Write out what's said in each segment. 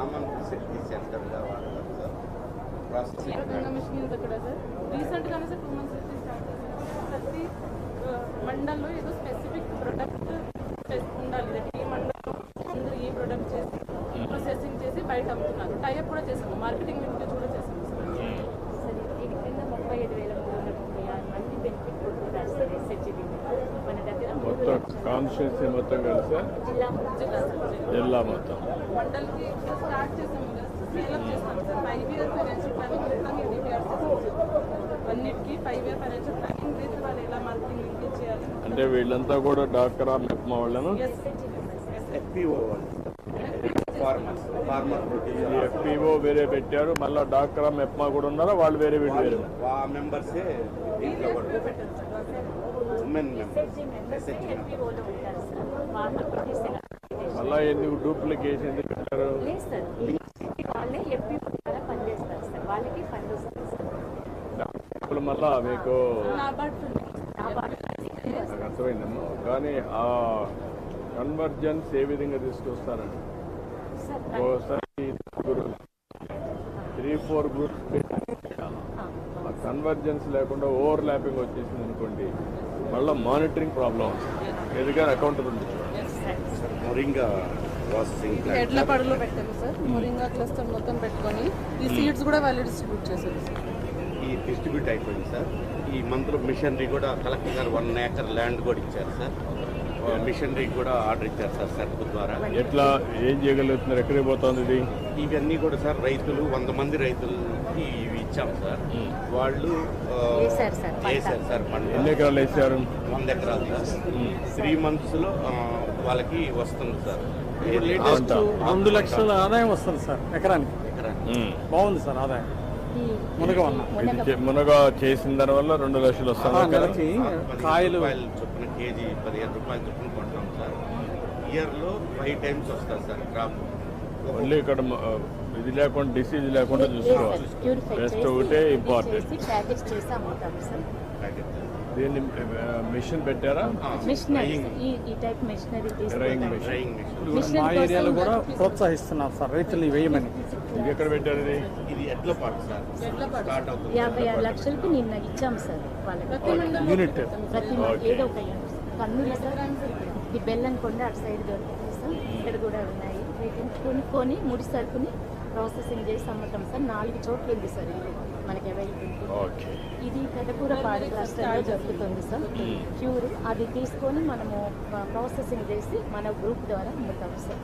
Common facility సెంటర్గా వాడతారు sir. Processing machine ఉంది అక్కడ సార్. రీసెంట్గానే సార్ 2 months స్టార్ట్ చేశారు. ప్రతి మండల్లో ఏదో స్పెసిఫిక్ ప్రొడక్ట్ ఉండాలి. ఈ మండలంలో అందరూ ఈ ప్రొడక్ట్ చేసి ప్రాసెసింగ్ చేసి బయట అమ్ముతున్నారు. టైప్ కూడా చేసాము, మార్కెటింగ్ లింకేజ్ కూడా చేసాము సార్. దీని కింద 35,336 మంది బెనిఫిట్ పొందుతారు సార్. ఎస్హెచ్జి మన దగ్గర మొత్తం కాన్స్టిట్యూన్సీ మొత్తం కలిసా జిల్లా మొత్తం మండల్కి స్టార్ట్ చేసాము, స్కేలప్ చేస్తాము సార్. 5 year ఫైనాన్షియల్ ప్లానింగ్ మొత్తం DPR చేస్తాము. అన్నిటికీ 5 year ఫైనాన్షియల్ ప్లానింగ్ చేసి వాళ్ళు ఎలా మార్కెటింగ్ లింకేజ్ చేయాలి. అంటే వీళ్ళంతా కూడా డాక్రా మెప్మా వాళ్ళను FPO ఫార్మర్ ప్రొడ్యూసర్ FPO వేరే పెట్టారు, మళ్ళీ డాక్రా మెప్మా కూడా ఉన్నారా? వాళ్ళు వేరే వీళ్ళు వేరే ఆ మెంబర్సే దీంట్లో కూడా ఉమెన్ మెంబర్స్ SHG FPOలో ఉంటారు సార్. వాళ్ళు ప్రొడ్యూసర్ మళ్ళీ ఎందుకు డూప్లికేషన్ ఎందుకు పెట్టారు? లేదు సార్. వాళ్ళే FPO ద్వారా పనిచేస్తారు సార్. వాళ్ళకి ఫండ్ వస్తుంది సార్. ఇప్పుడు మళ్ళా మీకు నాబార్డ్ నాకు అర్థమైందమ్మా, కానీ ఆ కన్వర్జెన్స్ ఏ విధంగా తీసుకొస్తారండి? ఓసారి 3-4 గ్రూప్స్ ఆ కన్వర్జెన్స్ లేకుండా ఓవర్ ల్యాపింగ్ వచ్చేసింది అనుకోండి, మళ్ళీ మానిటరింగ్ ప్రాబ్లం వస్తుంది. ఎందుకని అకౌంటబిలిటీ మొరింగా ప్రాసెసింగ్ ప్లాంట్ ఎడ్ల పడలో పెట్టాము సార్. మొరింగా క్లస్టర్ మొత్తం పెట్టుకొని ఈ సీడ్స్ కూడా వాళ్ళు డిస్ట్రిబ్యూట్ చేశారు సార్. ఈ డిస్ట్రిబ్యూట్ అయిపోయింది సార్. ఈ మంత్లో మిషనరీ కూడా కలెక్టర్ గారు 1 acre ల్యాండ్ కూడా ఇచ్చారు సార్. మిషనరీ కూడా ఆర్డర్ ఇచ్చారు సార్ సర్పు ద్వారా. ఎట్లా ఏం చేయగలుగుతున్నారు? ఎక్కడికి పోతుంది ఇది? ఇవన్నీ కూడా సార్ రైతులు 100 మంది రైతులకి ఇవి ఇచ్చాం సార్. వాళ్ళు వేశారు సార్ పంట. ఎన్ని ఎకరాలు వేసారు? 100 ఎకరాలు సార్. 3 months లో వాళ్ళకి వస్తుంది సార్. లేటెస్ట్ 2 లక్షల ఆదాయం వస్తుంది సార్ ఎకరానికి. బాగుంది సార్ ఆదాయం. మునగ చేసిన దాని వల్ల 2 లక్షలు వస్తుంది. నెలకి కాయలు చొప్పున కేజీ 15 రూపాయల చొప్పున కొంటాం సార్. ఇయర్లో 5 times వస్తుంది సార్ క్రాప్. మళ్ళీ ఇక్కడ ఇది లేకుండా డిసీజ్ లేకుండా చూసుకోవాలి. బెస్ట్ ఒకటే ఇంపార్టెంట్. ప్యాకేజ్ చేసి అమ్ముతాం సార్. దీన్ని మిషన్ పెట్టారా? మిషనరీ ఈ type machinery drying drying machine. Machine మా ఏరియాలో కూడా ప్రోత్సహిస్తున్నాం సార్ రైతుల్ని వేయమని. ఇది ఎక్కడ పెట్టారు? ఇది ఇది ఎడ్ల పాటు సార్. స్టార్ట్ అవుతుంది 56 లక్షలకు నిన్న ఇచ్చాం సార్ వాళ్ళకి. యూనిట్ ప్రతి ఏదో ఒక యూనిట్. కర్నూలు సార్. ఈ బెల్లంకొండ అటు సైడ్ దొరుకుతాయి సార్. ఇక్కడ కూడా ఉన్నాయి. వీటిని కొనుక్కొని ముడి సరుకుని ప్రాసెసింగ్ చేసి అమ్ముతాం సార్. 4 చోట్ల ఉంది సార్ ఇది మనకి అవైలబిలిటీ. ఓకే. ఇది పెదకూర పాడి క్లస్టర్లో దొరుకుతుంది సార్. ప్యూర్ అది తీసుకొని మనము ప్రాసెసింగ్ చేసి మన గ్రూప్ ద్వారా అమ్ముతాం సార్.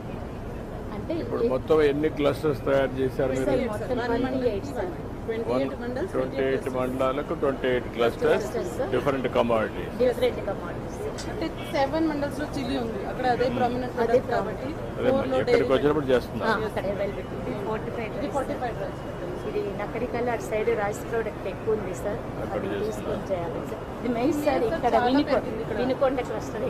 అంటే ఇప్పుడు మొత్తం ఎన్ని క్లస్టర్స్ తయారు చేశారు మీరు? మొత్తం 28 సార్. 28 మండలాలకు 28 clusters, different commodities. Different commodities. అంటే 7 మండల్స్ లో చిల్లీ ఉంది. అక్కడ అదే ప్రామినెంట్ అదే కాబట్టి ఇక్కడికి వచ్చినప్పుడు చేస్తున్నారు. అక్కడ అవైలబిలిటీ 45 45 ఇది నక్కడికల్లా అటు సైడ్ రైస్ ప్రోడక్ట్ ఎక్కువ ఉంది సార్. అది తీసుకొని చేయాలి సార్. ఇది మెయిన్ సార్. ఇక్కడ వినుకొండ క్లస్టర్